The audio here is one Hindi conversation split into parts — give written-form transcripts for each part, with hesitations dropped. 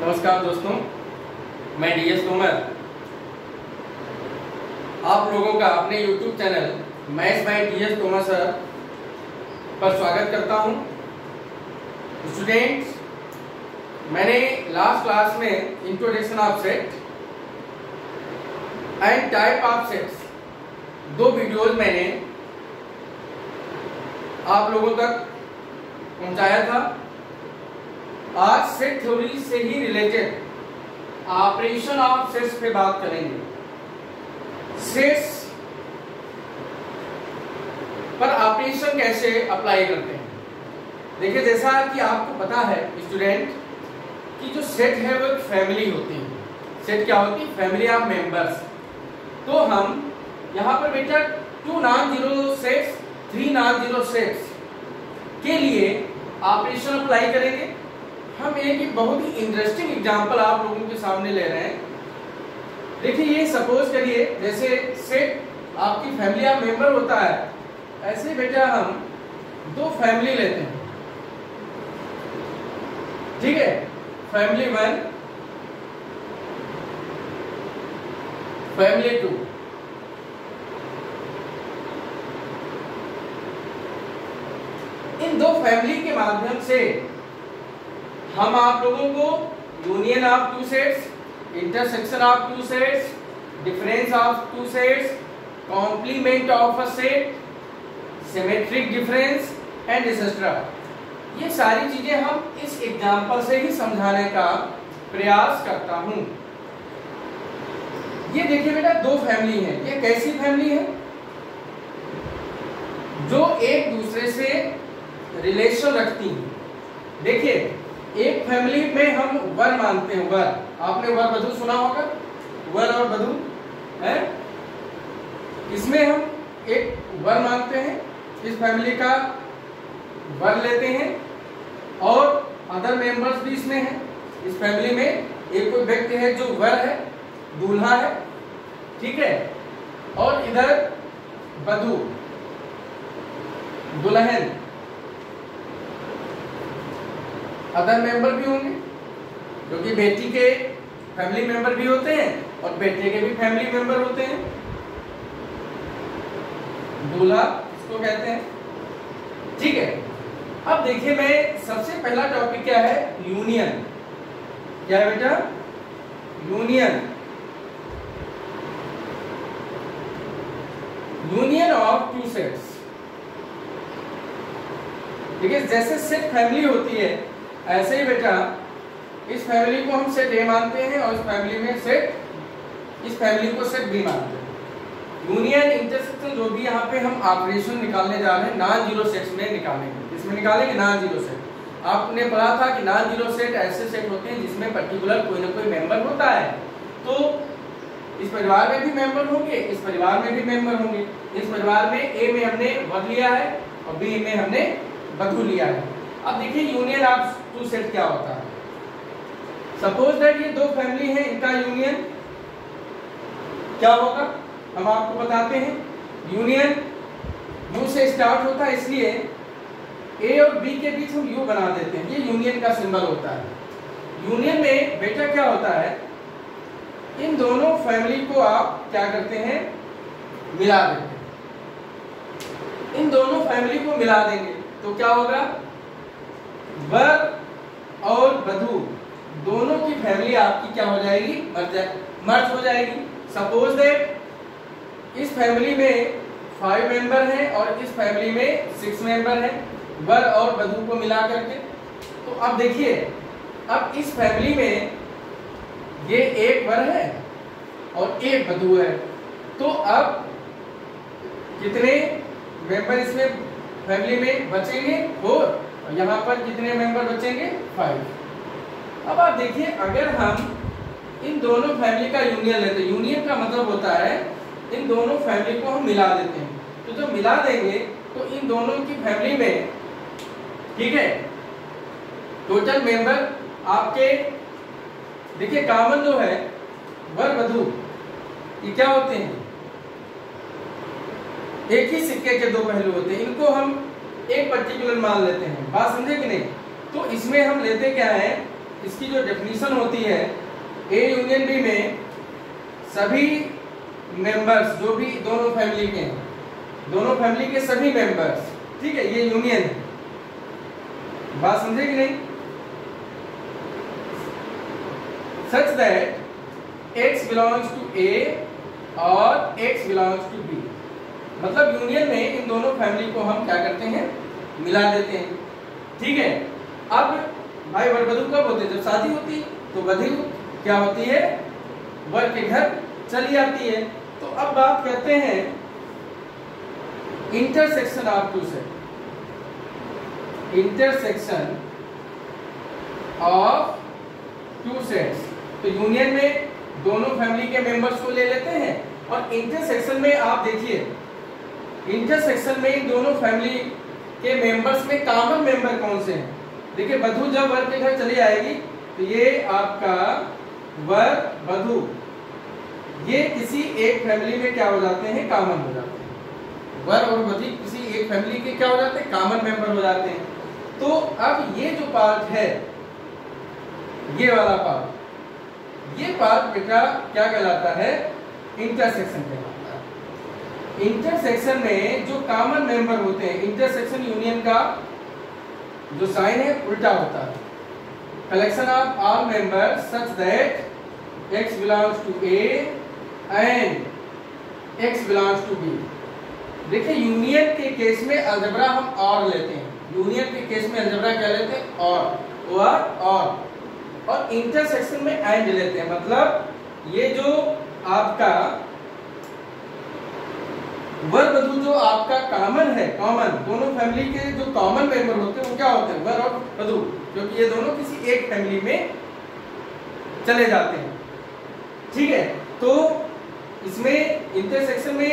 नमस्कार दोस्तों, मैं डीएस तोमर आप लोगों का अपने YouTube channel maths by DS Tomar sir पर स्वागत करता हूं। स्टूडेंट्स, मैंने लास्ट क्लास में introduction of set and type of sets दो वीडियोज मैंने आप लोगों तक पहुंचाया था। आज सेट थ्योरी से ही रिलेटेड ऑपरेशन ऑफ सेट्स पे बात करेंगे। सेट्स पर ऑपरेशन कैसे अप्लाई करते हैं। देखिए, जैसा कि आपको पता है स्टूडेंट कि जो सेट है वो एक फैमिली होती है। सेट क्या होती है? Family of members. तो हम यहाँ पर बेटा 2 non zero sets 3 non zero sets के लिए ऑपरेशन अप्लाई करेंगे। हम एक बहुत ही इंटरेस्टिंग एग्जांपल आप लोगों के सामने ले रहे हैं। देखिए, ये सपोज करिए जैसे सेट आपकी फैमिली ऑफ मेंबर होता है, ऐसे बेटा हम दो फैमिली लेते हैं। ठीक है, फैमिली 1, फैमिली 2। इन दो फैमिली के माध्यम से हम आप लोगों को union of two sets, intersection of two sets, difference of two sets, complement of a set, symmetric difference and etcetera, ये सारी चीजें हम इस एग्जांपल से ही समझाने का प्रयास करता हूं। ये देखिए बेटा, दो फैमिली है। ये कैसी फैमिली है? जो एक दूसरे से रिलेशन रखती हैं। देखिए, एक फैमिली में हम वर मानते हैं। वर, आपने वर वधू सुना होगा, वर और वधू है। इसमें हम एक वर मानते हैं, इस फैमिली का वर लेते हैं और अदर मेंबर्स भी इसमें हैं। इस फैमिली में एक कोई व्यक्ति है जो वर है, दूल्हा है, ठीक है, और इधर वधू, दुल्हन, अदर मेंबर भी होंगे, क्योंकि बेटी के फैमिली मेंबर भी होते हैं और बेटे के भी फैमिली मेंबर होते हैं। दूल्हा इसको कहते हैं। ठीक है, अब देखिए, मैं सबसे पहला टॉपिक क्या है? यूनियन। क्या है बेटा? Union. Union of two sets. देखिए, जैसे सेट फैमिली होती है, ऐसे ही बेटा इस फैमिली को हम सेट ए मानते हैं और इस फैमिली में सेट, इस फैमिली को सेट बी मानते हैं। यूनियन, इंटरसेक्शन, जो भी यहाँ पे हम ऑपरेशन निकालने जा रहे हैं नॉन जीरो सेट्स में निकालेंगे। इसमें निकालेंगे नॉन जीरो सेट। आपने पढ़ा था कि नॉन जीरो सेट ऐसे सेट होते हैं जिसमें पर्टिकुलर कोई ना कोई मेंबर होता है। तो इस परिवार में भी मेंबर होंगे, इस परिवार में भी मेंबर होंगे। इस परिवार में ए में हमने वर लिया है और बी में हमने वधू लिया है। अब देखिए, यूनियन ऑफ टू सेट क्या होता है। सपोज दैट ये दो फैमिली है, इनका यूनियन क्या होगा हम आपको बताते हैं। यूनियन यू से स्टार्ट होता है, इसलिए ए और बी के बीच हम यू बना देते हैं। ये यूनियन का सिंबल होता है। यूनियन में बेटा क्या होता है, इन दोनों फैमिली को आप क्या करते हैं? मिला देते हैं। इन दोनों फैमिली को मिला देंगे तो क्या होगा? वर और वधू दोनों की फैमिली आपकी क्या हो जाएगी? मर्ज हो जाएगी। सपोज दैट इस फैमिली में 5 मेंबर हैं और इस फैमिली में 6 मेंबर हैं, वर और वधू को मिला करके। तो अब देखिए, अब इस फैमिली में ये एक वर है और एक वधू है। तो अब कितने मेंबर इसमें फैमिली में बचेंगे? 4। यहाँ पर कितने मेंबर बचेंगे? 5। अब आप देखिए, अगर हम इन दोनों फैमिली का यूनियन लेते हैं, यूनियन का मतलब होता है इन दोनों फैमिली को हम मिला देते हैं। तो जब मिला देंगे तो इन दोनों की फैमिली में, ठीक है, टोटल मेंबर आपके देखिए कॉमन जो है वर वधू, ये क्या होते हैं? एक ही सिक्के के दो पहलू होते हैं। इनको हम एक पर्टिकुलर मान लेते हैं। बात समझे कि नहीं? तो इसमें हम लेते क्या है इसकी जो डेफिनेशन होती है ए यूनियन बी में सभी मेंबर्स जो भी दोनों फैमिली के हैं, दोनों फैमिली के सभी मेंबर्स, ठीक है, ये यूनियन है। बात समझे कि नहीं? Such that x belongs to a और x बिलोंग्स टू b, मतलब यूनियन में इन दोनों फैमिली को हम क्या करते हैं, मिला देते हैं। ठीक है, अब भाई वर वधू कब होते हैं? जब शादी होती है तो वधू क्या होती है, वर के घर चली जाती है। तो अब बात करते हैं intersection of two set, intersection of two sets. तो यूनियन में दोनों फैमिली के मेंबर्स को ले लेते हैं और इंटरसेक्शन में आप देखिए, इंटरसेक्शन में इन दोनों फैमिली के मेंबर्स में कॉमन मेंबर कौन से हैं? देखिए वधू जब वर के घर चली आएगी तो ये आपका वर वधू ये किसी एक फैमिली में क्या हो जाते हैं, कॉमन हो जाते हैं। वर और वधू किसी एक फैमिली के क्या हो जाते हैं, कॉमन मेंबर हो जाते हैं। तो अब ये जो पार्ट है, ये वाला पार्ट, ये पार्ट बेटा क्या कहलाता है, इंटरसेक्शन कहलाता है। इंटरसेक्शन में जो कॉमन मेंबर होते हैं, इंटरसेक्शन यूनियन का जो साइन है उल्टा होता है। Collection of all members such that x belongs to a and x belongs to b। देखिए यूनियन के केस में अलजेब्रा हम और लेते हैं, यूनियन के केस में अलजेब्रा क्या लेते हैं, और इंटरसेक्शन में एंड लेते हैं। मतलब ये जो आपका वर वधू जो आपका कॉमन है, कॉमन दोनों फैमिली के जो कॉमन मेंबर होते हैं वो क्या होते हैं, वर और वधू, क्योंकि ये दोनों किसी एक फैमिली में चले जाते हैं। ठीक है, तो इसमें इंटरसेक्शन में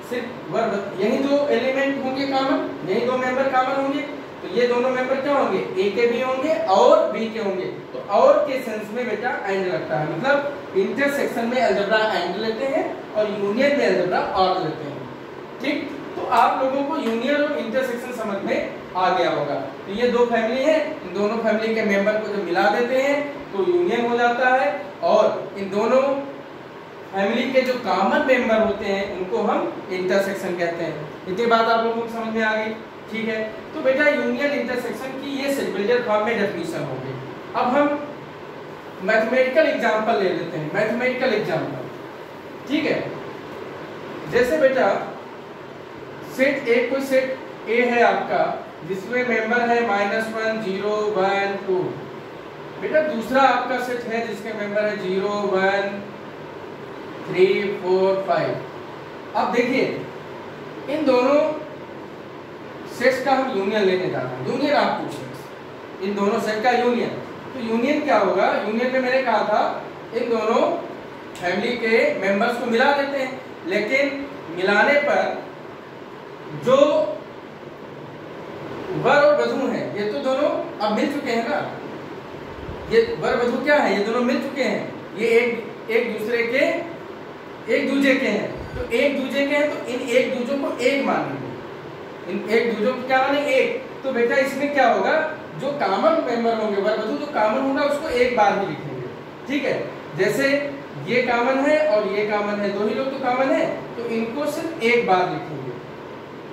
सिर्फ वर यही दो एलिमेंट होंगे कॉमन, यही दो मेंबर कॉमन होंगे। तो ये दोनों मेंबर क्या होंगे, ए के भी होंगे और बी के होंगे। तो और के सेंस में बेटा एंड लगता है, मतलब इंटरसेक्शन में अलजेब्रा एंड लेते हैं और यूनियन में अलजेब्रा और लेते हैं। ठीक, तो आप लोगों को यूनियन और इंटरसेक्शन समझ में आ गया होगा। तो ये दो फैमिली है, इन दोनों फैमिली के मेंबर को जब मिला देते हैं तो यूनियन हो जाता है, और इन दोनों फैमिली के जो कॉमन मेंबर होते हैं उनको हम इंटरसेक्शन कहते हैं। इतनी बात आप लोगों को समझ में आ गई? ठीक है, तो बेटा यूनियन इंटरसेक्शन की ये सिंपल फॉर्म में डेफिनेशन हो गई। अब हम मैथमेटिकल एग्जांपल ले लेते हैं, मैथमेटिकल एग्जांपल। ठीक है, जैसे बेटा सेट ए, कोई सेट ए है आपका जिसमें मेंबर है -1 0 1 2। बेटा दूसरा आपका सेट है जिसके मेंबर है 0 1 3 4 5। अब देखिए इन दोनों सेट्स का हम यूनियन लेने जा रहे हैं, यूनियन ऑफ टू सेट्स, इन दोनों सेट का यूनियन। तो यूनियन क्या होगा, यूनियन में मैंने कहा था इन दोनों फैमिली के मेंबर्स को मिला देते हैं, लेकिन मिलाने पर जो वर और वधू हैं ये तो दोनों अब मिल चुके हैं ना, ये वर वधू क्या है, ये दोनों मिल चुके हैं, ये एक दूसरे के एक दूजे के हैं। तो एक दूजे के हैं तो इन एक दूजों को एक मानेंगे, इन एक दूजों को क्या मानेंगे, एक। तो बेटा इसमें क्या होगा, जो कॉमन मेंबर होंगे वर वधू जो कॉमन होगा उसको एक बार ही लिखेंगे। ठीक है, जैसे ये कॉमन है और ये कॉमन है, दो ही लोग तो कॉमन है, तो इनको सिर्फ एक बार लिखेंगे।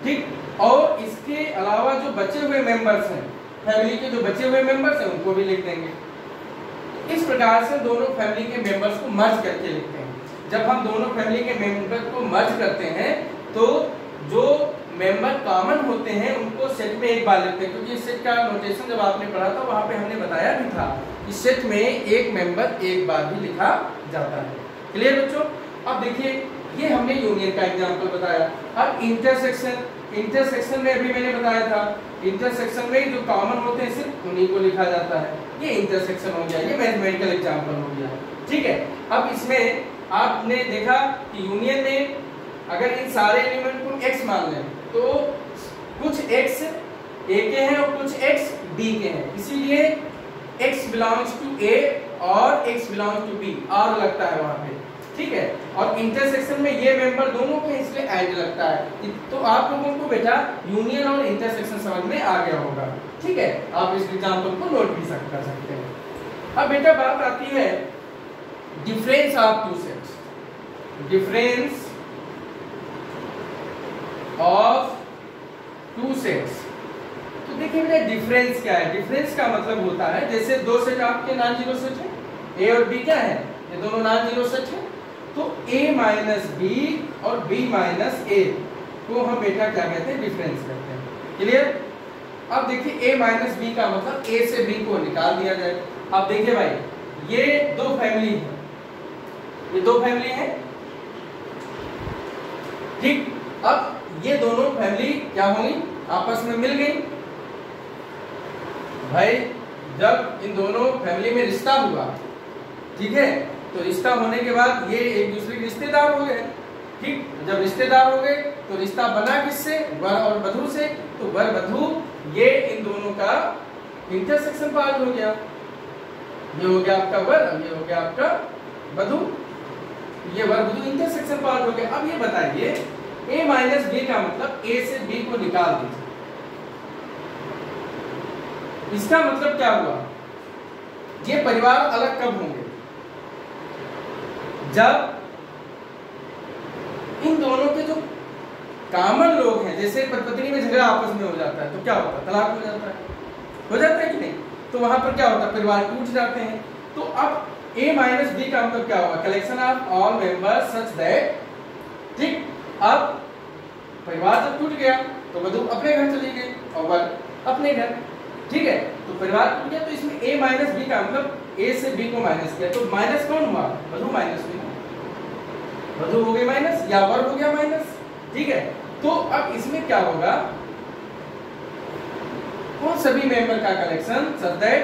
ठीक, और इसके अलावा जो बचे हुए मेंबर्स हैं, फैमिली के जो बचे हुए मेंबर्स हैं उनको भी लिख देंगे। इस प्रकार से दोनों फैमिली के मेंबर्स को मर्ज करके लिखते हैं। जब हम दोनों फैमिली के मेंबर को मर्ज करते हैं तो जो मेंबर कॉमन होते हैं उनको सेट में एक बार लिखते हैं, क्योंकि इस सेट का नोटेशन जब आपने पढ़ा था वहां पे हमने बताया भी था, इस सेट में एक मेंबर एक बार भी लिखा जाता है। क्लियर बच्चों? अब देखिए ये हमने यूनियन का एग्जांपल बताया। अब इंटरसेक्शन, इंटरसेक्शन में अभी मैंने बताया था, इंटरसेक्शन में जो कॉमन होते हैं सिर्फ उन्हीं को लिखा जाता है। ये इंटरसेक्शन हो गया, ये मैथमेटिकल एग्जांपल हो गया। ठीक है, अब इसमें आपने देखा कि यूनियन में अगर इन सारे एलिमेंट को x मान लें तो कुछ x a के हैं और कुछ x b के हैं, इसीलिए x बिलोंग्स टू a और x बिलोंग्स टू b और लगता है वहां पे। ठीक है, और इंटरसेक्शन में ये मेंबर दोनों के इसलिए एंड लगता है। तो आप लोगों को बेटा यूनियन और इंटरसेक्शन समझ में आ गया होगा। ठीक है, आप इस एग्जांपल को नोट भी कर सकते हैं। अब बेटा बात आती है difference of two sets. Difference of two sets. तो देखिए बेटा डिफरेंस क्या है। डिफरेंस का मतलब होता है जैसे दो सेट आपके नॉन जीरो सेट है, ए और बी क्या है, ये दोनों नॉन जीरो सेट है, तो a माइनस बी और b माइनस ए को हम बेटा क्या कहते हैं, डिफरेंस कहते हैं। क्लियर। अब देखिए a माइनस बी का मतलब a से b को निकाल दिया जाए। अब देखिए भाई ये दो फैमिली है, ये दो फैमिली है, ठीक। अब ये दोनों फैमिली क्या होंगी, आपस में मिल गई। भाई जब इन दोनों फैमिली में रिश्ता हुआ, ठीक है, तो रिश्ता होने के बाद ये एक दूसरे के रिश्तेदार हो गए, ठीक। जब रिश्तेदार हो गए तो रिश्ता बना किससे, वर और वधू से। तो वर वधू ये इन दोनों का इंटरसेक्शन पार्ट हो गया। ये हो गया आपका वर, ये हो गया आपका वधू, ये वर वधू इंटरसेक्शन पार्ट हो गया। अब ये बताइए a माइनस बी का मतलब a से b को निकाल दीजिए। इसका मतलब क्या हुआ, ये परिवार अलग कब होंगे, जब इन दोनों के जो कॉमन लोग हैं, जैसे पति पत्नी में झगड़ा आपस में हो जाता है तो क्या होता है, तलाक हो जाता है कि नहीं। तो वहां पर क्या होता है, परिवार टूट जाते हैं। तो अब a माइनस बी का मतलब क्या होगा, collection of all members such that, ठीक। अब परिवार जब टूट गया तो वधू अपने घर चली गई और वर अपने घर, ठीक है। तो परिवार टूट गया तो इसमें a माइनस बी का मतलब a से b को माइनस किया, तो माइनस कौन हुआ, वधू माइनस बी, वधू हो गई माइनस या वर हो गया माइनस, ठीक है। तो अब इसमें क्या होगा, उन सभी मेंबर का collection such that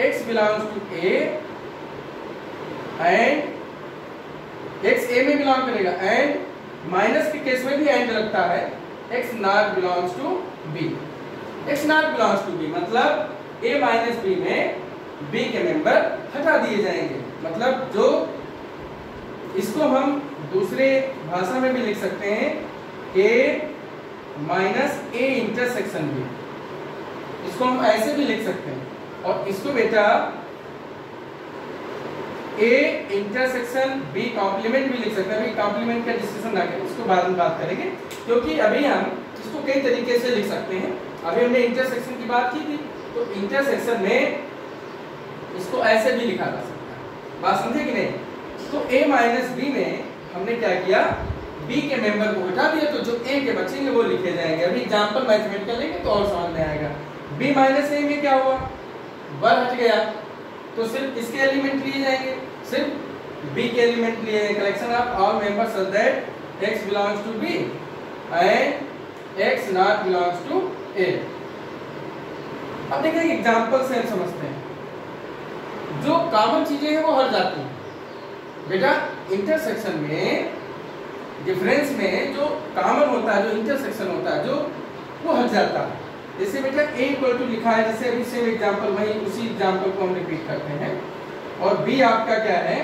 x belongs to a and x a में बिलोंग करेगा, एंड माइनस के केस में भी एंड लगता है, x not belongs to b। x not belongs to b मतलब a माइनस b में b के मेंबर हटा दिए जाएंगे। मतलब जो इसको हम दूसरे भाषा में भी लिख सकते हैं a minus a intersection b, इसको हम ऐसे भी लिख सकते हैं। और इसको बेटा a इंटरसेक्शन b कॉम्प्लीमेंट भी लिख सकते हैं। अभी कॉम्प्लीमेंट का डिस्कशन ना करें, इसको बाद में बात करेंगे, क्योंकि अभी हम इसको कई तरीके से लिख सकते हैं। अभी हमने इंटरसेक्शन की बात की थी, तो इंटरसेक्शन में इसको ऐसे भी लिखा जा सकता है, बात समझे कि नहीं। तो a माइनस बी में हमने क्या किया, b के मेंबर को हटा दिया, तो जो a के बचेंगे वो लिखे जाएंगे। अभी एग्जांपल मैथमेटिकल लेंगे तो और समझ में आएगा। b माइनस a में क्या हुआ, वर हट गया, तो सिर्फ इसके एलिमेंट लिए जाएंगे, सिर्फ b के एलिमेंट लिए जाएंगे। Collection of all members such that x belongs to b and x not belongs to a। अब देखिए एग्जांपल से हम समझते हैं, जो कॉमन चीजें हैं वो हट जाती हैं बेटा। इंटरसेक्शन में, डिफरेंस में जो कॉमन होता है, जो इंटरसेक्शन होता है, जो वो हट जाता है। जैसे बेटा a इक्वल टू लिखा है, जैसे अभी सेम एग्जांपल वही उसी एग्जांपल को हम रिपीट करते हैं। और b आपका क्या है,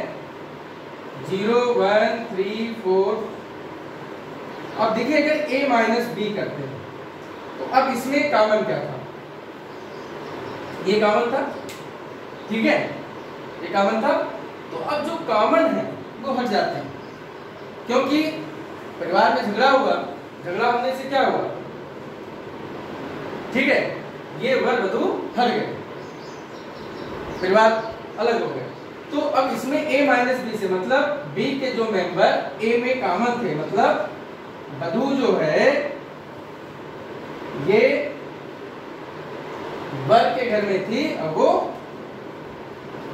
0 1 3 4। अब देखिए अगर a माइनस बी करते हैं तो अब इसमें कॉमन क्या था, ये कॉमन था, ठीक है, ये कॉमन था। तो अब जो कॉमन है वो हट जाते हैं, क्योंकि परिवार में झगड़ा हुआ, झगड़ा होने से क्या हुआ, ठीक है, ये वर वधू हट गए, परिवार अलग हो गए। तो अब इसमें a माइनस बी से मतलब b के जो मेंबर a में कॉमन थे, मतलब वधू जो है ये वर के घर में थी, अब वो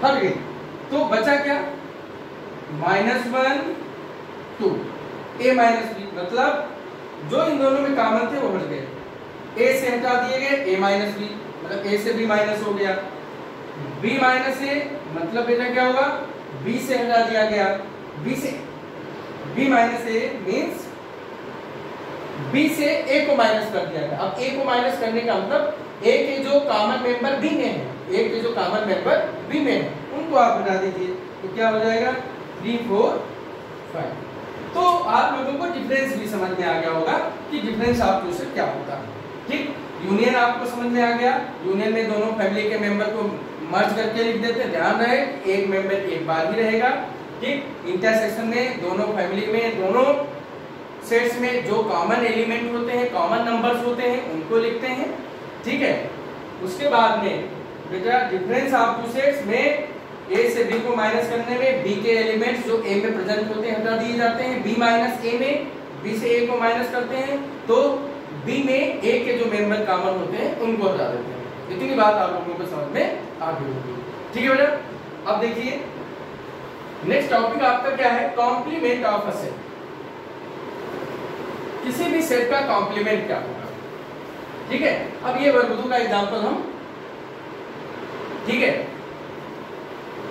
हट गई, तो बचा क्या, -1 2 a माइनस बी, मतलब जो इन दोनों में कॉमन थे वो हट गए, a से हटा दिए गए a माइनस बी, मतलब a से b माइनस हो गया, b माइनस a मतलब बेटा क्या होगा, b से हटा दिया गया, b से b minus a means b से a को माइनस कर दिया गया। अब a को माइनस करने का मतलब a के जो कॉमन मेंबर b में है, a के जो कॉमन मेंबर b में है उनको आप हटा दीजिए, तो क्या हो जाएगा 3 4 5। तो आप लोगों को डिफरेंस भी समझ में आ गया होगा कि डिफरेंस ऑफ टू सेट क्या होता है, ठीक। यूनियन आपको समझ में आ गया, यूनियन में दोनों फैमिली के मेंबर को मर्ज करके लिख देते हैं। ध्यान रहे एक मेंबर एक बार ही रहेगा, ठीक। इंटरसेक्शन में दोनों फैमिली में दोनों सेट्स में जो कॉमन एलिमेंट होते हैं, कॉमन नंबर्स होते हैं, उनको लिखते हैं, ठीक है। उसके बाद में बेटा डिफरेंस ऑफ टू सेट्स में ए से बी को माइनस करने में बी के एलिमेंट्स जो ए में प्रेजेंट होते हैं हटा दिए जाते हैं। बी माइनस ए में बी से ए को माइनस करते हैं तो बी में ए के जो मेंबर कॉमन होते हैं उनको हटा देते हैं। इतनी बात आप लोगों को समझ में आ गई होगी, ठीक है बेटा। अब देखिए नेक्स्ट टॉपिक आपका क्या है, कॉम्प्लीमेंट ऑफ अ सेट। किसी भी सेट का कॉम्प्लीमेंट क्या होगा, ठीक है। अब ये वर्ग का एग्जांपल हम, ठीक है,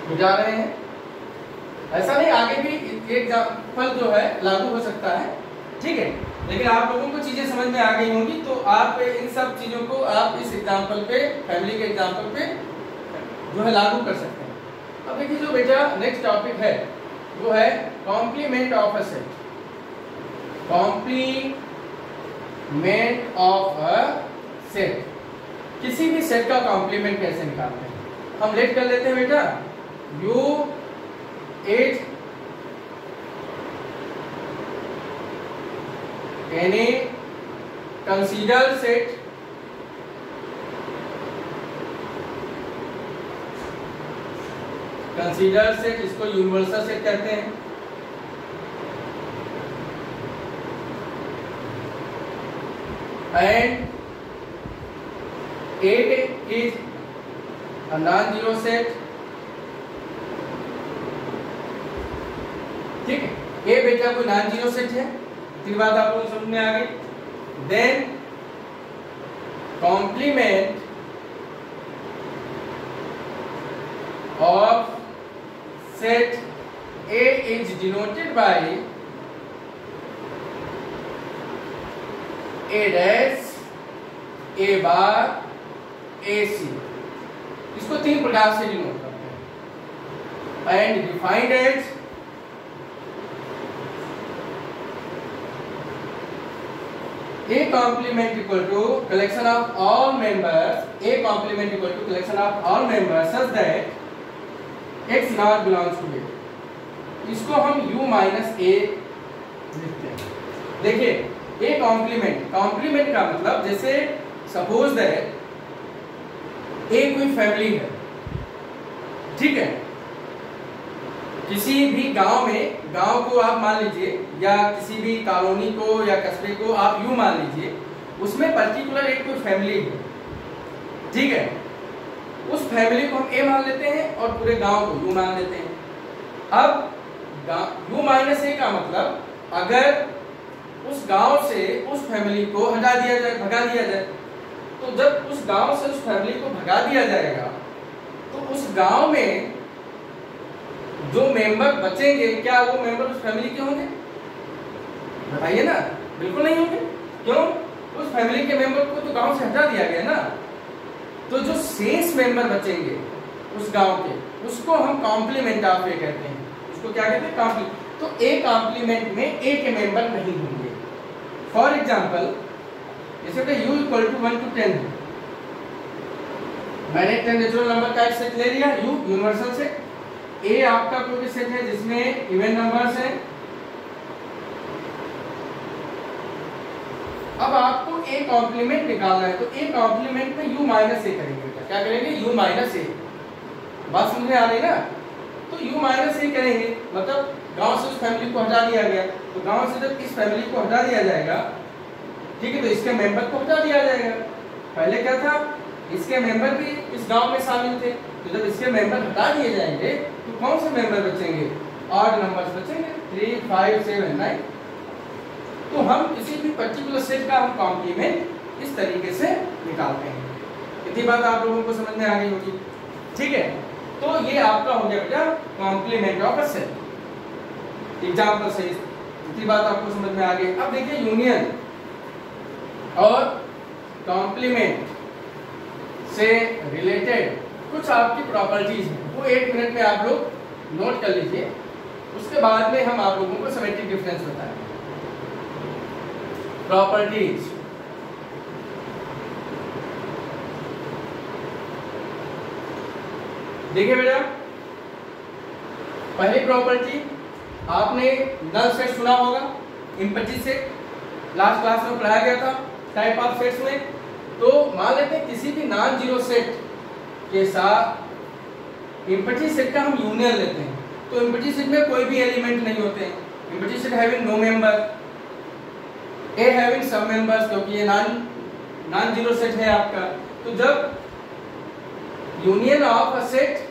बुझा रहे हैं। ऐसा नहीं आगे भी एग्जांपल जो है लागू हो सकता है, ठीक है, लेकिन आप लोगों को चीजें समझ में आ गई होंगी तो आप इन सब चीजों को आप इस एग्जांपल पे, फैमिली के एग्जांपल पे जो है लागू कर सकते हैं। अब देखिए जो बेटा नेक्स्ट टॉपिक है वो है complement of a set. Complement of a set, किसी भी सेट का कॉम्प्लीमेंट कैसे निकालते हैं, हम लेट कर लेते हैं बेटा। U at any considered set इसको यूनिवर्सल सेट कहते हैं। And A is a non-zero set, ठीक है। A बेटा कोई नॉन जीरो सेट है, तीन बात आप लोगों को समझ में आ गई। Then complement of set A is denoted by A dash, A bar, AC। इसको तीन प्रकार से डिनोट करते हैं and defined as A complement equal to collection of all members, A complement equal to collection of all members such that X not belongs to A। इसको हम U minus A लिखते हैं। देखिए A complement, complement का मतलब जैसे सपोज दैट A कोई फैमिली है, ठीक है। किसी भी गांव में, गांव को आप मान लीजिए या किसी भी कॉलोनी को या कस्बे को आप यूं मान लीजिए, उसमें पर्टिकुलर एक कोई फैमिली है, ठीक है। उस फैमिली को हम ए मान लेते हैं और पूरे गांव को यू मान लेते हैं। अब यू माइनस ए का मतलब अगर उस गांव से उस फैमिली को हटा दिया जाए, भगा दिया जाए, तो जब उस गांव से उस फैमिली को भगा दिया जाएगा तो उस गांव में जो मेंबर बचेंगे क्या वो मेंबर उस फैमिली के होंगे? बताइए ना, बिल्कुल नहीं होंगे। क्यों? उस फैमिली के मेंबर को तो गांव से हटा दिया गया ना। तो जो शेष मेंबर बचेंगे उस गांव के, उसको हम कॉम्प्लीमेंट ऑफ ए कहते हैं। उसको क्या कहते हैं? कॉम्प्लीमेंट। तो ए कॉम्प्लीमेंट में ए के मेंबर नहीं होंगे। फॉर एग्जाम्पल जैसे u इक्वल टू 1 to 10, मैंने 10 नेचुरल नंबर का एक सेट ले लिया, u यूनिवर्सल सेट। ए आपका कोई भी सेट है जिसमें इवन नंबर्स हैं। अब आपको ए कॉम्प्लीमेंट निकालना है तो ए कॉम्प्लीमेंट में u माइनस ए करेंगे। क्या करेंगे? u माइनस ए। बात समझ में आ रही ना? तो u माइनस ए करेंगे मतलब गांव से उस फैमिली को हटा दिया गया, तो गांव से जब इस फैमिली को हटा दिया जाएगा, ठीक है, तो इसके मेंबर को हटा दिया जाएगा। पहले क्या था? इसके मेंबर भी इस गांव में शामिल थे, तो जब इसके मेंबर हटा दिए जाएंगे तो कौन से मेंबर बचेंगे? ऑड नंबर्स बचेंगे, 3, 5, 7, 9। तो हम किसी भी पर्टिकुलर सेट का हम कॉम्प्लीमेंट इस तरीके से निकालते हैं। इतनी बात आप लोगों को समझ में आ गई होगी, ठीक है। तो ये आपका हो गया बेटा complement of a set. Example से इतनी बात आपको समझ में आ गई। अब देखिए यूनियन और कॉम्प्लीमेंट से रिलेटेड कुछ आपकी प्रॉपर्टीज हैं, वो 1 मिनट में आप लोग नोट कर लीजिए। उसके बाद में हम आप लोगों को सिमेट्रिक डिफरेंस बताएंगे। प्रॉपर्टीज, देखिए बेटा, पहली प्रॉपर्टी आपने नल सेट सुना होगा, एम्प्टी सेट लास्ट क्लास में पढ़ाया गया था टाइप ऑफ सेट्स में। तो मान लेते हैं किसी भी नॉन जीरो सेट के साथ एम्प्टी सेट का हम यूनियन लेते हैं। तो एम्प्टी सेट में कोई भी एलिमेंट नहीं होते हैं, empty set having no member, A having some members, क्योंकि ये नॉन जीरो सेट है आपका। तो जब union of a set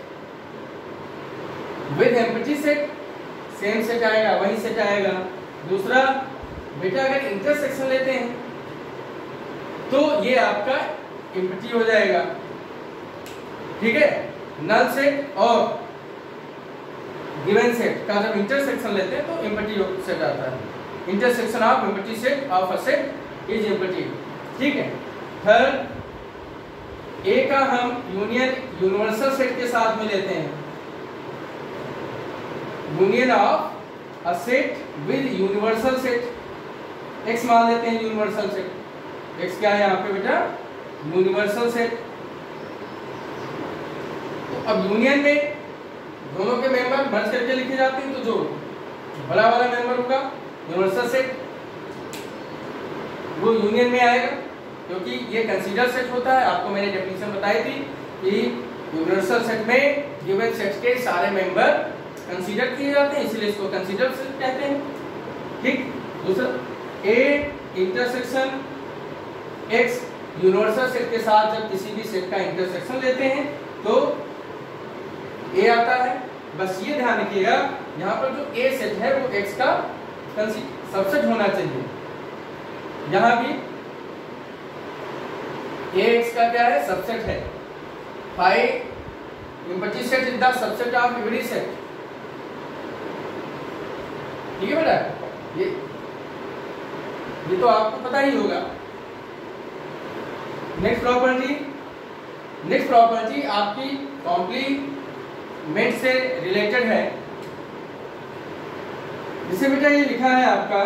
with empty set, same set आएगा, वही सेट आएगा। दूसरा बेटा, अगर इंटरसेक्शन लेते हैं तो ये आपका एम्प्टी हो जाएगा, ठीक है। नल सेट और गिवन सेट का जब इंटरसेक्शन लेते हैं तो एम्प्टी सेट आता है। Intersection of empty set of a set is empty, ठीक है। थर्ड, ए का हम यूनियन यूनिवर्सल सेट के साथ में लेते हैं, union of a set with universal set. X मान लेते हैं यूनिवर्सल सेट, एक्स क्या है यहाँ पे बेटा, यूनिवर्सल सेट। तो अब यूनियन में दोनों के मेंबर मर्ज करके लिखे जाते हैं, तो जो बड़ा वाला मेंबर होगा यूनिवर्सल सेट वो यूनियन में आएगा, क्योंकि ये कंसीडर सेट होता है। आपको मैंने डेफिनेशन बताई थी कि यूनिवर्सल सेट में गिवन सेट के सारे मेंबर कंसीडर किए जाते हैं, इसलिए इसको कंसीडर सेट कहते हैं, ठीक। दूसरा, A intersection x universal set के साथ जब किसी भी सेट का इंटरसेक्शन लेते हैं तो ए आता है। बस ये ध्यान रखिएगा, यहाँ पर जो ए सेट है वो एक्स का सबसेट होना चाहिए। यहाँ भी ए एक्स का क्या है, सबसेट है। Five empty set is the subset of every set, ठीक है बेटा। ये तो आपको पता ही होगा। नेक्स्ट प्रॉपर्टी आपकी कॉम्प्लीमेंट से रिलेटेड है, जिसे बेटा ये लिखा है आपका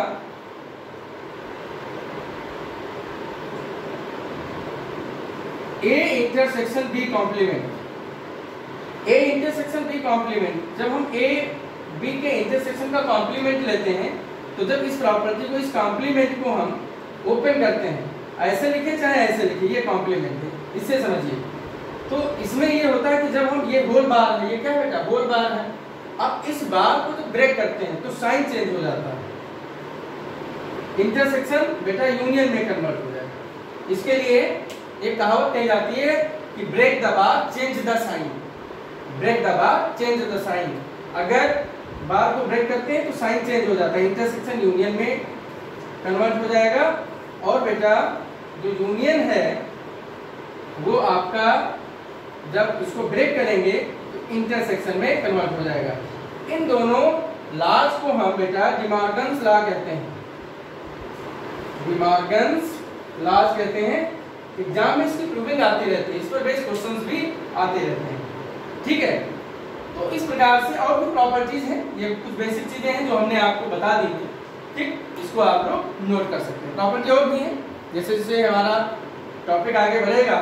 A intersection B complement. A intersection B complement, जब हम ए बी के इंटरसेक्शन का कॉम्प्लीमेंट लेते हैं तो जब इस प्रॉपर्टी को, इस कॉम्प्लीमेंट को हम ओपन करते हैं, ऐसे लिखे चाहे ऐसे लिखे, ये कॉम्प्लीमेंट है, इससे समझिए। तो इसमें ये होता है कि जब हम ये होल बार है, ये क्या बेटा, होल बार है। अब इस बार को जब ब्रेक करते हैं तो साइन चेंज हो जाता है, इंटरसेक्शन बेटा यूनियन में कन्वर्ट हो जाएगा। इसके लिए एक कहावत कही जाती है कि break the bar change the sign, break the bar change the sign. अगर बार को ब्रेक करते हैं तो साइन चेंज हो जाता है, इंटरसेक्शन यूनियन में कन्वर्ट हो जाएगा। और बेटा जो यूनियन है वो आपका जब इसको ब्रेक करेंगे तो इंटरसेक्शन में कन्वर्ट हो जाएगा। इन दोनों लॉज को हम बेटा डिमॉर्गन्स लॉ कहते हैं, डिमॉर्गन्स लॉज कहते हैं। एग्जाम में इसकी प्रूविंग आती रहती है, इस पर बेस्ड क्वेश्चंस भी आते रहते हैं, ठीक है। तो इस प्रकार से और भी प्रॉपर्टीज हैं, ये कुछ बेसिक चीजें हैं जो हमने आपको बता दी थी, ठीक। इसको आप लोग नोट कर सकते हैं। प्रॉपर्टी और भी है, जैसे जैसे हमारा टॉपिक आगे बढ़ेगा,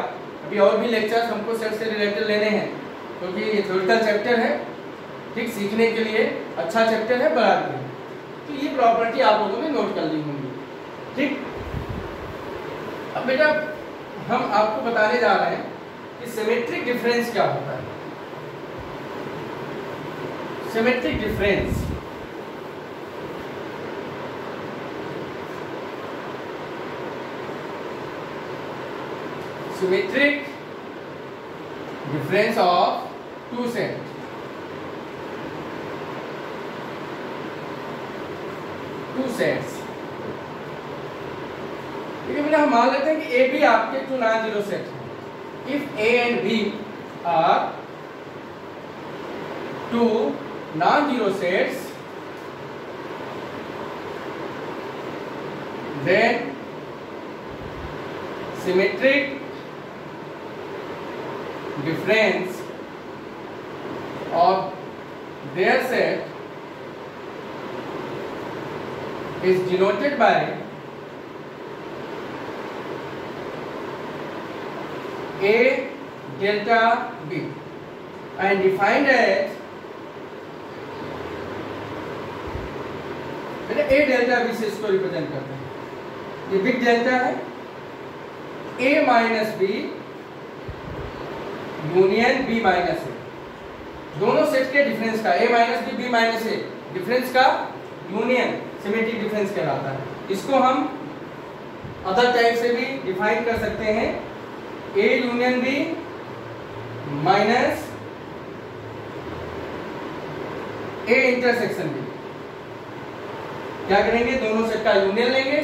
अभी और भी लेक्चर्स हमको सेट से रिलेटेड लेने हैं, क्योंकि ये थ्योरेटिकल चैप्टर है, ठीक, सीखने के लिए अच्छा चैप्टर है, बड़ा भी है। तो ये प्रॉपर्टी आप लोगों ने नोट कर ली होंगी, ठीक। अब बेटा हम आपको बताने जा रहे हैं कि सिमेट्रिक डिफरेंस क्या होता है। Symmetric difference, symmetric difference of two set. Two sets, ठीक है बेटा। हम मान लेते हैं कि ए बी आपके टू नॉन जीरो सेट हैं। If A and B are two non zero sets, then symmetric difference of their set is denoted by A delta B। and defined as A delta B से इसको रिप्रेजेंट करते हैं। ये बिग डेल्टा है, A minus B union B minus A, दोनों सेट के डिफरेंस का A minus B minus A difference का यूनियन सिमेट्रिक डिफरेंस कहलाता है। इसको हम अदर टाइप से भी डिफाइन कर सकते हैं, A union B minus A intersection B। क्या करेंगे, दोनों सेट का यूनियन लेंगे,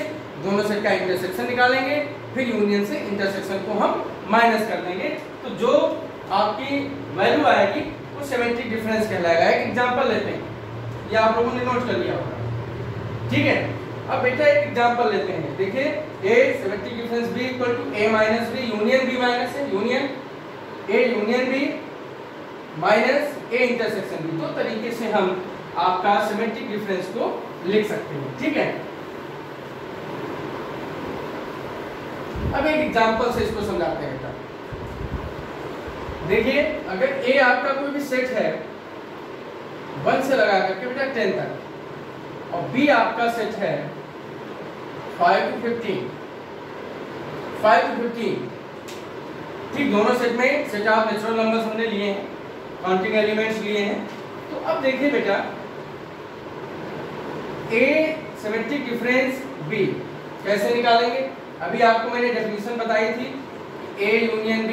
दोनों सेट का इंटरसेक्शन निकालेंगे, फिर यूनियन से इंटरसेक्शन को हम माइनस कर देंगे, तो जो आपकी वैल्यू आएगी वो सिमेट्रिक डिफरेंस कहलाएगा। एक एग्जांपल लेते हैं, ये आप लोगों ने नोट कर लिया होगा, ठीक है। अब बेटा एक एग्जांपल लेते हैं, देखिए A symmetric difference B equal to A minus B union B minus A, union A union B minus A intersection B। दो तरीके से हम आपका सिमेट्रिक डिफरेंस को लिख सकते हैं, ठीक है। अब एक एग्जांपल से इसको समझाते हैं बेटा। देखिए अगर A आपका कोई भी सेट है 1 से लगा करके बेटा 10 तक, और B आपका सेट है 5 to 15, 5 to 15, ठीक। दोनों सेट में सेट ऑफ नेचुरल नंबर्स हमने लिए हैं, काउंटिंग एलिमेंट्स लिए हैं। तो अब देखिए बेटा A सिमेट्रिक डिफरेंस B कैसे निकालेंगे। अभी आपको मैंने डेफिनेशन बताई थी, A union B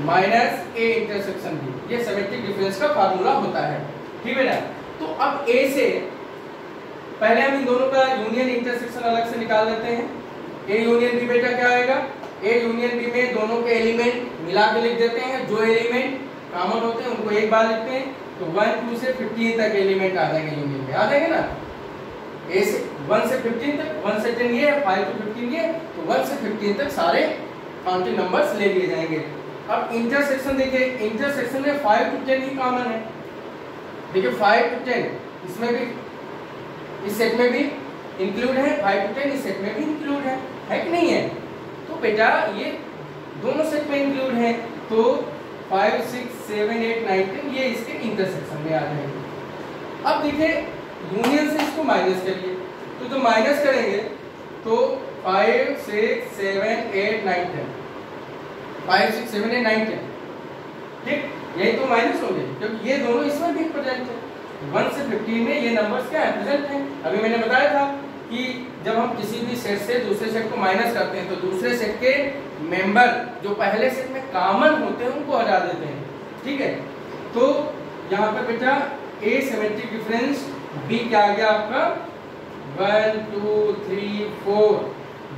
minus A intersection B, ये सिमेट्रिक डिफरेंस का फार्मूला होता है, ठीक है ना। तो अब A से पहले हम इन दोनों का यूनियन इंटरसेक्शन अलग से निकाल लेते हैं। A यूनियन B बेटा क्या आएगा, A यूनियन B में दोनों के एलिमेंट मिला के लिख देते हैं, जो एलिमेंट कॉमन होते हैं उनको एक बार लिखते हैं, तो 1 2 से 15 तक एलिमेंट आ जाएंगे यूनियन में, आ जाएंगे ना। A से 1 से 15 तक, 1 से 10 ये, 5 to 15 ये, तो 1 से 15 तक सारे काउंटिंग नंबर्स ले लिए जाएंगे। अब इंटरसेक्शन देखिए, इंटरसेक्शन में 5 to 10 ही कॉमन है। देखिए 5 to 10 इसमें भी, इस सेट में भी इंक्लूड है, 5 to 10 इस सेट में भी इंक्लूड है कि नहीं है। तो बेटा ये दोनों सेट में इंक्लूड है, तो 5 6 7 8 9 10 ये इसके इंटरसेक्शन में आ जाएंगे। अब देखिए यूनियन से इसको माइनस करिए, तो जो माइनस करेंगे तो 5 6 7 8 9 10, 5 6 7 8 9 10, ठीक। यही तो माइनस होंगे क्योंकि ये दोनों इसमें भी प्रेजेंट है। 1 से 15 में ये नंबर्स क्या है, प्रेजेंट हैं। अभी मैंने बताया था कि जब हम किसी भी सेट से दूसरे सेट को माइनस करते हैं तो दूसरे सेट के मेंबर जो पहले सेट में कॉमन होते हैं उनको हटा देते हैं, ठीक है। तो यहाँ पे बेटा A सिमेट्रिक डिफरेंस B क्या आ गया आपका 1 2 3 4,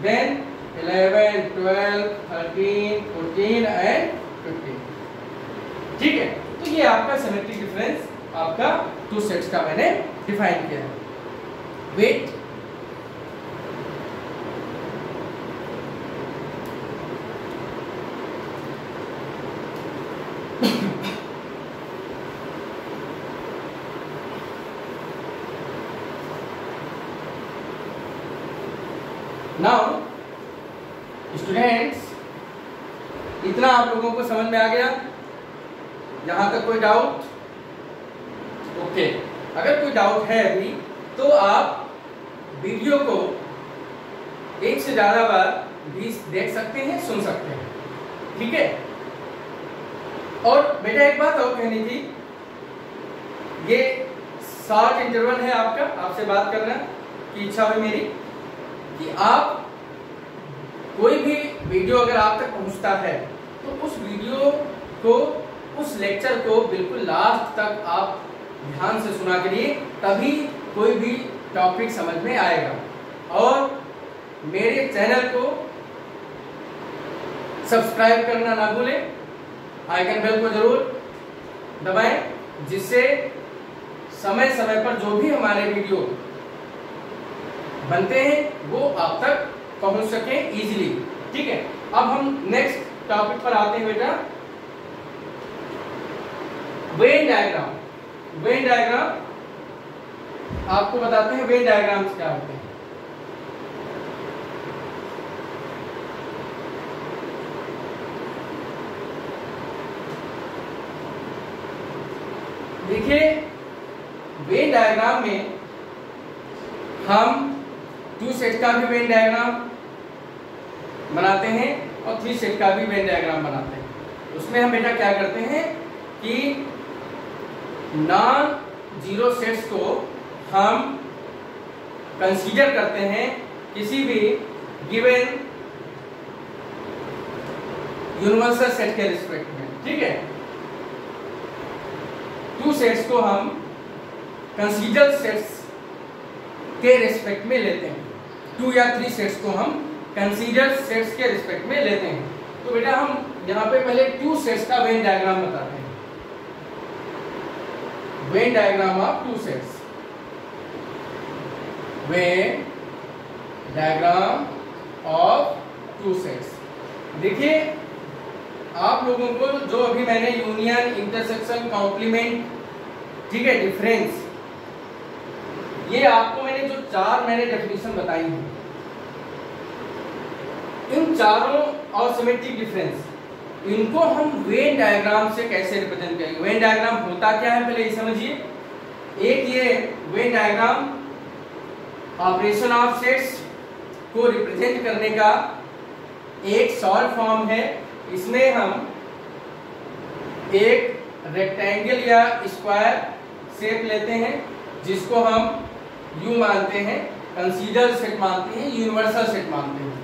देन 11 12 13 14 एंड 15, ठीक है। तो ये आपका सिमेट्रिक डिफरेंस आपका टू सेट्स का मैंने डिफाइन किया है। वेट नाउ स्टूडेंट्स, इतना आप लोगों को समझ में आ गया, यहां तक कोई डाउट? ओके, अगर कोई डाउट है अभी तो आप वीडियो को एक से ज्यादा बार भी देख सकते हैं, सुन सकते हैं, ठीक है। और बेटा एक बात और कहनी थी, ये शॉर्ट इंटरवल है आपका, आपसे बात करना की इच्छा हुई मेरी कि आप कोई भी वीडियो अगर आप तक पहुंचता है तो उस वीडियो को, उस लेक्चर को बिल्कुल लास्ट तक आप ध्यान से सुना करिए, तभी कोई भी टॉपिक समझ में आएगा। और मेरे चैनल को सब्सक्राइब करना ना भूलें, आइकन बेल को जरूर दबाएं, जिससे समय समय पर जो भी हमारे वीडियो बनते हैं वो आप तक पहुंच सके इजीली, ठीक है। अब हम नेक्स्ट टॉपिक पर आते हैं बेटा, वेन डायग्राम। वेन डायग्राम आपको बताते हैं वेन डायग्राम्स क्या होते हैं। देखिए वेन डायग्राम में हम 2 सेट का भी वेन डायग्राम बनाते हैं और 3 सेट का भी वेन डायग्राम बनाते हैं। उसमें हम बेटा क्या करते हैं कि नॉन जीरो सेट्स को हम कंसीडर करते हैं किसी भी गिवन यूनिवर्सल सेट के रिस्पेक्ट में, ठीक है। 2 सेट्स को हम कंसीडर सेट्स के रिस्पेक्ट में लेते हैं, 2 या 3 सेट्स को हम कंसीडर सेट्स के रिस्पेक्ट में लेते हैं। तो बेटा हम यहाँ पे पहले 2 सेट्स का वेन डायग्राम बताते हैं। When diagram of 2 sets, when diagram of 2 sets. देखिए आप लोगों को जो अभी मैंने यूनियन, इंटरसेक्शन, कॉम्प्लीमेंट, ठीक है, डिफरेंस, ये आपको मैंने जो 4 डेफिनेशन बताई हैं, इन चारों और सिमेट्रिक डिफरेंस, इनको हम वेन डायग्राम से कैसे रिप्रेजेंट करेंगे। वेन डायग्राम होता क्या है पहले ये समझिए। एक ये Venn diagram operation of sets को रिप्रेजेंट करने का एक शॉर्ट फॉर्म है। इसमें हम एक रेक्टेंगल या स्क्वायर शेप लेते हैं जिसको हम यू मानते हैं, कंसीडर सेट मानते हैं, यूनिवर्सल सेट मानते हैं,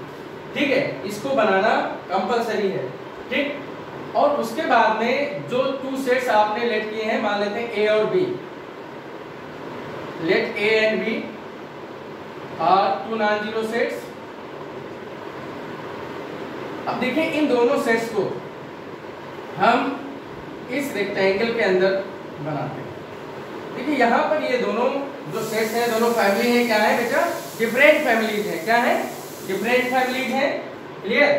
ठीक है। इसको बनाना कंपलसरी है, ठीक। और उसके बाद में जो 2 सेट्स आपने लेट किए हैं, मान लेते हैं ए और B, let A and B are 2 non zero sets. अब देखिए इन दोनों सेट्स को हम इस रेक्टेंगल के अंदर बनाते हैं। देखिए यहाँ पर ये दोनों जो सेट्स हैं, दोनों फैमिली है, क्या है बेटा, डिफरेंट फैमिलीज है। क्या है, डिफरेंट फैमिलीज है, क्लियर।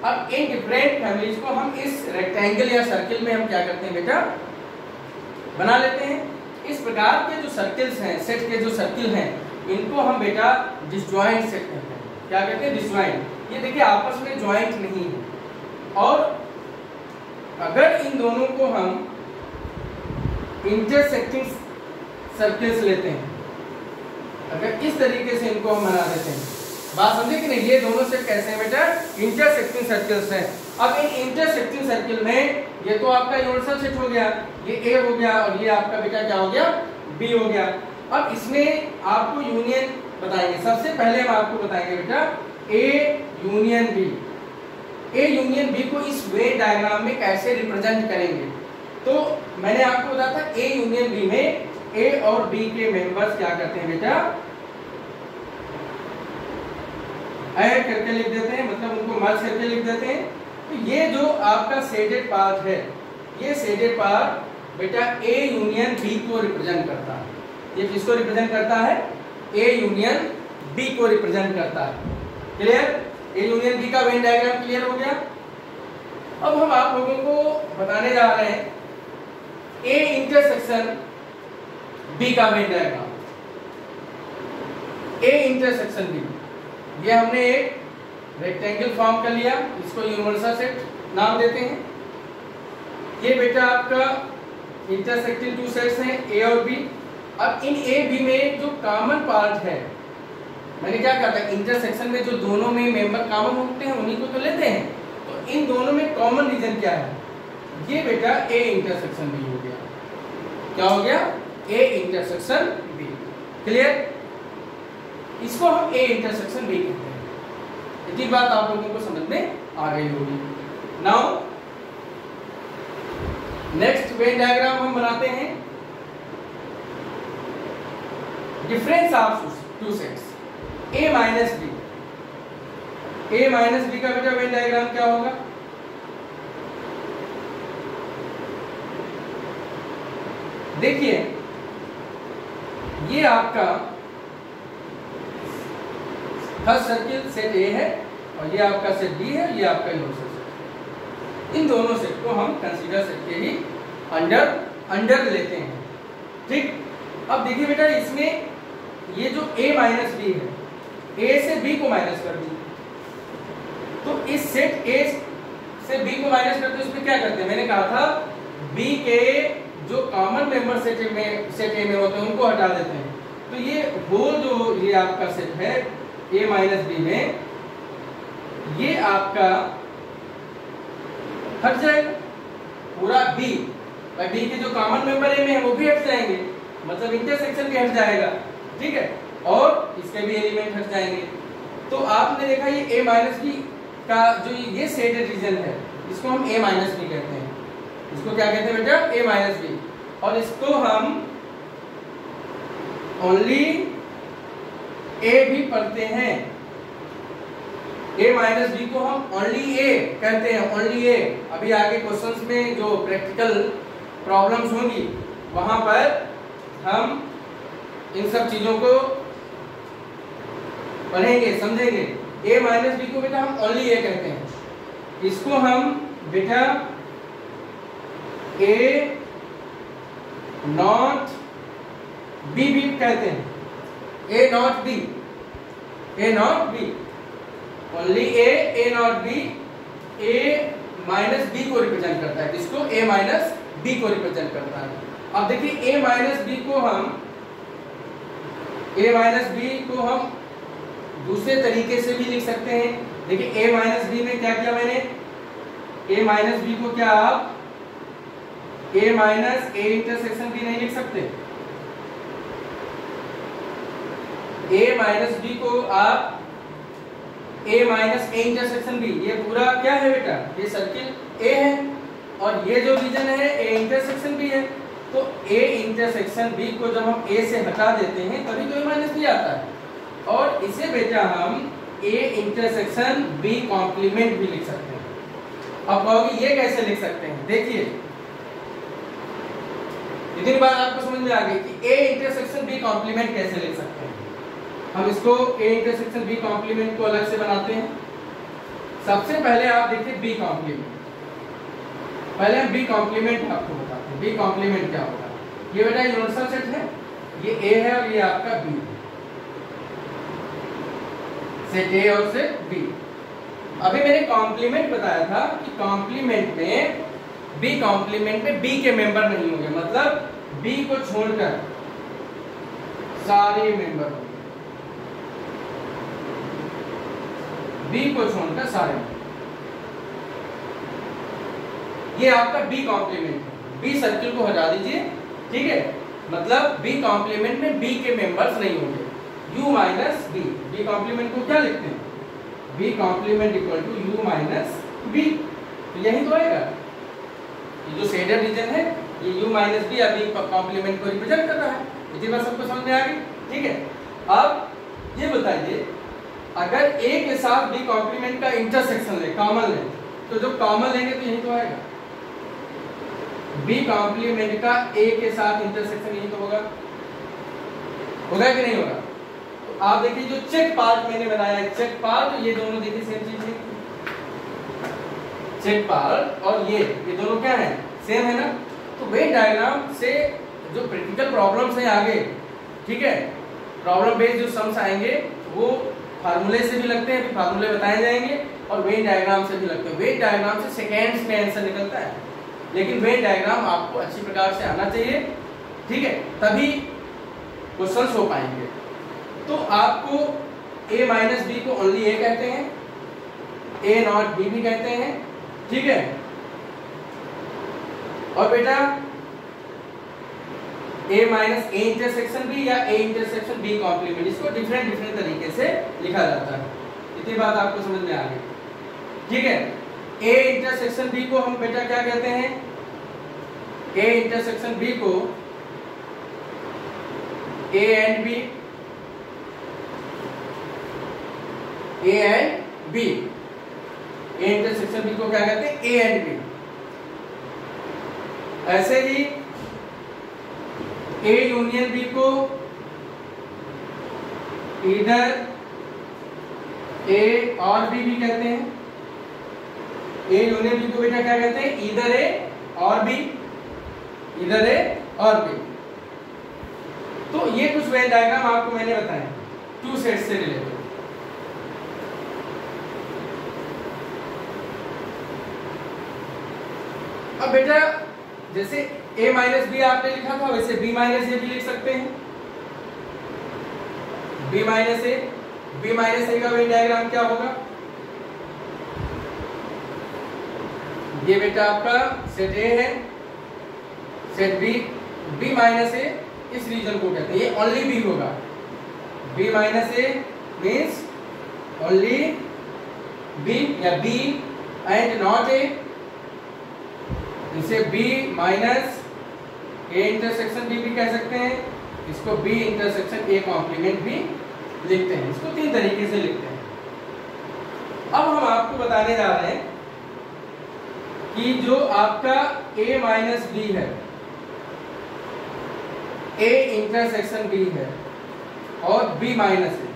अब इन डिफरेंट फैमिलीज को हम इस रेक्टेंगल या सर्किल में हम क्या करते हैं बेटा, बना लेते हैं। इस प्रकार के जो सर्किल्स हैं, सेट के जो सर्किल हैं, इनको हम बेटा डिसजॉइंट सेट कहते हैं। क्या कहते हैं, डिसजॉइंट। ये देखिए आपस में ज्वाइंट नहीं है। और अगर इन दोनों को हम इंटरसेक्टिंग सर्किल्स लेते हैं, अगर इस तरीके से इनको हम बना देते हैं, बात समझे कि नहीं। ये दोनों सेट कैसे हैं बेटा, इंटरसेक्टिंग सर्किल्स हैं। अब इन इंटरसेक्टिंग सर्किल में ये तो आपका यूनिवर्सल सेट हो गया, ये ए हो गया, और ये आपका बेटा क्या हो गया, बी हो गया। अब इसमें आपको यूनियन बताएंगे। सबसे पहले हम आपको बताएंगे बेटा A union B. A union B को इस वेन डायग्राम में कैसे रिप्रेजेंट करेंगे। तो मैंने आपको बताया था ए यूनियन बी में ए और बी के मेंबर्स क्या करते हैं बेटा, ऐड करके लिख देते हैं, मतलब उनको मर्ज करके लिख देते हैं। तो ये जो आपका शेडेड पार्ट है, ये शेडेड पार्ट बेटा ए यूनियन बी को रिप्रेजेंट करता है। ये किसको रिप्रेजेंट करता है, ए यूनियन बी को रिप्रेजेंट करता है। क्लियर, ए यूनियन बी का वेन डायग्राम क्लियर हो गया। अब हम आप लोगों को बताने जा रहे हैं ए इंटरसेक्शन बी का Venn diagram. A intersection B, ये हमने एक रेक्टेंगल फॉर्म कर लिया, इसको यूनिवर्सल सेट नाम देते हैं। ये बेटा आपका इंटरसेक्टिंग 2 सेट्स हैं, ए और बी। अब इन ए बी में जो कॉमन पार्ट है, मैंने क्या कहा था, इंटरसेक्शन में जो दोनों में मेंबर कॉमन होते हैं उन्हीं को तो लेते हैं। तो इन दोनों में कॉमन रीजन क्या है, ये बेटा ए इंटरसेक्शन बी हो गया। क्या हो गया, ए इंटरसेक्शन बी। क्लियर, इसको हम ए इंटरसेक्शन बी कहते हैं। इतनी बात आप लोगों को समझ में आ गई होगी। नाउ नेक्स्ट वेन डायग्राम हम बनाते हैं difference of 2 sets A minus B. A minus B का बेटा वेन डायग्राम क्या होगा, देखिए ये आपका फर्स्ट सर्किल सेट ए है और ये आपका सेट बी है, ये आपका यूनिवर्सल सेट। इन दोनों सेट को हम कंसीडर सेट के ही अंडर लेते हैं, ठीक। अब देखिए बेटा इसमें ये जो a माइनस बी है, a से b को माइनस कर दी, तो इस सेट a से b को माइनस करते इसमें क्या करते हैं, मैंने कहा था b के जो कॉमन मेंबर सेट ए में होते हैं उनको हटा देते हैं, तो ये होल जो ये आपका सेट है a माइनस बी में, ये आपका हट जाएगा पूरा b, और b के जो कॉमन मेंबर a में है वो भी हट जाएंगे, मतलब इंटरसेक्शन भी हट जाएगा, ठीक है, और इसके भी एलिमेंट हट जाएंगे। तो आपने देखा ये a माइनस बी का जो ये शेडेड रीजन है इसको हम a माइनस बी कहते हैं, इसको क्या कहते हैं बेटा, a माइनस बी, और इसको हम ओनली a भी पढ़ते हैं, a माइनस बी को हम ओनली a कहते हैं, ओनली a। अभी आगे क्वेश्चंस में जो प्रैक्टिकल प्रॉब्लम्स होंगी वहां पर हम इन सब चीजों को पढ़ेंगे, समझेंगे। a माइनस बी को बेटा हम ओनली a कहते हैं, इसको हम बेटा a नॉट b भी कहते हैं, a not b, a not b, only a not b, a minus b को रिप्रेजेंट करता है, इसको a माइनस b को रिप्रेजेंट करता है। अब देखिए a माइनस b को हम दूसरे तरीके से भी लिख सकते हैं। देखिए a माइनस बी में क्या किया मैंने, a माइनस बी को क्या आप a minus a intersection B नहीं लिख सकते, a माइनस बी को आप a minus a intersection B, ये पूरा क्या है बेटा, ये सर्किल a है और ये जो रीजन है a इंटरसेक्शन बी है, तो a इंटरसेक्शन b को जब हम a से हटा देते हैं तभी तो a माइनस बी आता है, और इसे बेटा हम a इंटरसेक्शन b कॉम्प्लीमेंट भी लिख सकते हैं। अब कहोगे ये कैसे लिख सकते हैं, देखिए इतनी बात आपको समझ में आ गई कि a इंटरसेक्शन b कॉम्प्लीमेंट कैसे लिख सकते हैं। हम इसको a इंटरसेक्शन b कॉम्प्लीमेंट को अलग से बनाते हैं। सबसे पहले आप देखिए b कॉम्प्लीमेंट, पहले हम b कॉम्प्लीमेंट आपको बताते हैं। b कॉम्प्लीमेंट क्या होगा, ये बेटा यूनिवर्सल सेट है, ये a है और ये आपका b है, सेट a और सेट b। अभी मैंने कॉम्प्लीमेंट बताया था कि कॉम्प्लीमेंट में b के मेंबर नहीं होंगे, मतलब b को छोड़कर सारे मेंबर होंगे, b को छोड़कर सारे। ये आपका b कॉम्प्लीमेंट है, b सर्किल को हटा दीजिए, ठीक है, मतलब b कॉम्प्लीमेंट में b के मेंबर्स नहीं होंगे, u minus b। b complement को क्या लिखते हैं, b complement equal to u minus b, तो यही तो आएगा। ये जो शेडेड रीजन है ये u माइनस b अभी कॉम्प्लीमेंट को रिप्रेजेंट कर रहा है। इतनी बात सबको समझ में आ गई, ठीक है। अब ये बताइए अगर a के साथ b कॉम्प्लीमेंट का इंटरसेक्शन ले, कॉमन ले, तो जो कॉमन लेंगे तो यही तो आएगा, b कॉम्प्लीमेंट का a के साथ इंटरसेक्शन यही तो होगा कि नहीं होगा। तो आप देखिए जो चेक पार्ट मैंने बनाया है, चेक पार्ट, ये दोनों देखिए सेम चीज है, चेक पार्ट और ये दोनों क्या है, सेम है ना। तो वेन डायग्राम से जो प्रैक्टिकल प्रॉब्लम्स है आगे, ठीक है, प्रॉब्लम बेस्ड जो सम्स आएंगे वो फार्मूले से भी लगते हैं, फार्मूले बताए जाएंगे, और वेन डायग्राम से भी लगते हैं। वेन डायग्राम से सेकेंड्स में आंसर निकलता है, लेकिन वेन डायग्राम आपको अच्छी प्रकार से आना चाहिए, ठीक है, तभी क्वेश्चंस हो पाएंगे। तो आपको a माइनस बी को ओनली a कहते हैं, a नॉट b भी कहते हैं, ठीक है। और बेटा a minus a intersection b या a इंटरसेक्शन b कॉम्प्लीमेंट, इसको डिफरेंट तरीके से लिखा जाता है। इतनी बात आपको समझ में आ गई, ठीक है। a इंटरसेक्शन b को हम बेटा क्या कहते हैं, a इंटरसेक्शन b को a and b, a and b, a intersection b को क्या कहते हैं, a एंड b। ऐसे ही a यूनियन b को इधर a और b भी कहते हैं। a यूनियन b को बेटा क्या कहते हैं, इधर a और b, इधर a और b। तो ये कुछ वेन डायग्राम आपको मैंने बताए टू सेट्स से रिलेटेड। अब बेटा जैसे ए माइनस बी आपने लिखा था, वैसे बी माइनस ए भी लिख सकते हैं। बी माइनस ए का वेन डायग्राम क्या होगा? ये बेटा आपका सेट ए है, सेट बी माइनस ए इस रीजन को कहते हैं, ये ओनली बी होगा। B minus A means only B या बी एंड नॉट ए, इसे B minus A intersection B भी कह सकते हैं, इसको बी इंटरसेक्शन ए कॉम्प्लीमेंट भी लिखते हैं। इसको तीन तरीके से लिखते हैं। अब हम आपको बताने जा रहे हैं कि जो आपका a माइनस बी है, a इंटरसेक्शन b है और b माइनस ए,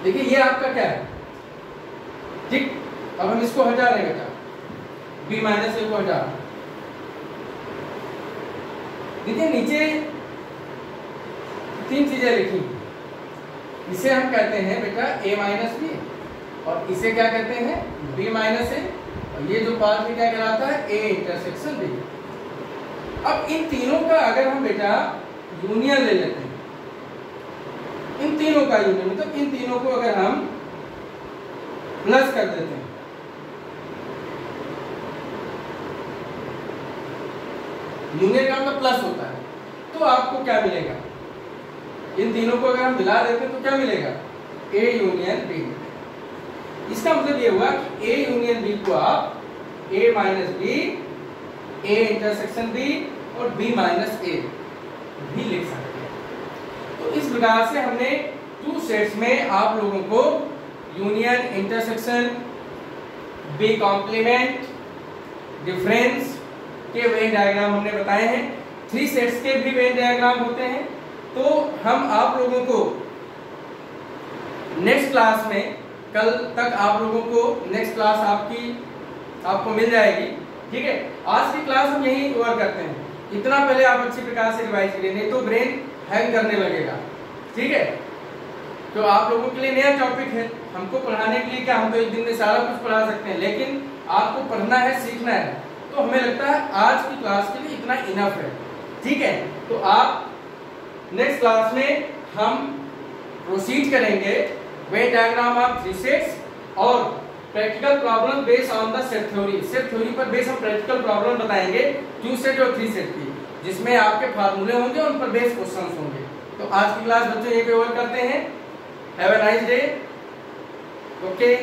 देखिए ये आपका क्या है, ठीक। अब हम इसको हटा रहे हैं बेटा, b माइनस ए को हटा। देखिए नीचे तीन चीजें लिखी, इसे हम कहते हैं बेटा a माइनस बी और इसे क्या कहते हैं b माइनस ए, और ये जो पार्ट में क्या कहलाता है a इंटरसेक्शन b। अब इन तीनों का अगर हम बेटा यूनियन ले लेते हैं, इन तीनों का यूनियन मतलब इन तीनों को अगर हम प्लस कर देते हैं, यूनियन का मतलब प्लस होता है, तो आपको क्या मिलेगा? इन तीनों को अगर हम मिला देते हैं तो क्या मिलेगा? A union B। इसका मतलब ये हुआ कि A यूनियन B को आप A minus B, A intersection B और B माइनस A भी लिख सकते हैं। तो इस प्रकार से हमने टू सेट्स में आप लोगों को union, intersection, B complement, difference के वेन डायग्राम हमने बताए हैं। थ्री सेट्स के भी वेन डायग्राम होते हैं। तो हम आप लोगों को नेक्स्ट क्लास में, कल तक आप लोगों को नेक्स्ट क्लास आपको मिल जाएगी, ठीक है। आज की क्लास हम यही कवर करते हैं, इतना पहले आप अच्छी प्रकार से रिवाइज करिए, नहीं तो ब्रेन हैंग करने लगेगा, ठीक है। तो आप लोगों के लिए नया टॉपिक है, हमको पढ़ाने के लिए क्या, हम तो एक दिन में सारा कुछ पढ़ा सकते हैं, लेकिन आपको पढ़ना है, सीखना है। तो हमें लगता है आज की क्लास के लिए इतना इनफ है, ठीक है। तो आप नेक्स्ट क्लास में हम प्रोसीड करेंगे Venn diagram of three sets और practical problem based on the set theory. Set theory पर बेस्ड हम प्रैक्टिकल प्रॉब्लम बताएंगे टू सेट और थ्री सेट की, जिसमें आपके फार्मूले होंगे, उन पर बेस्ड क्वेश्चंस होंगे। तो आज की क्लास बच्चों ये पे ओवर करते हैं। Have a nice day, okay.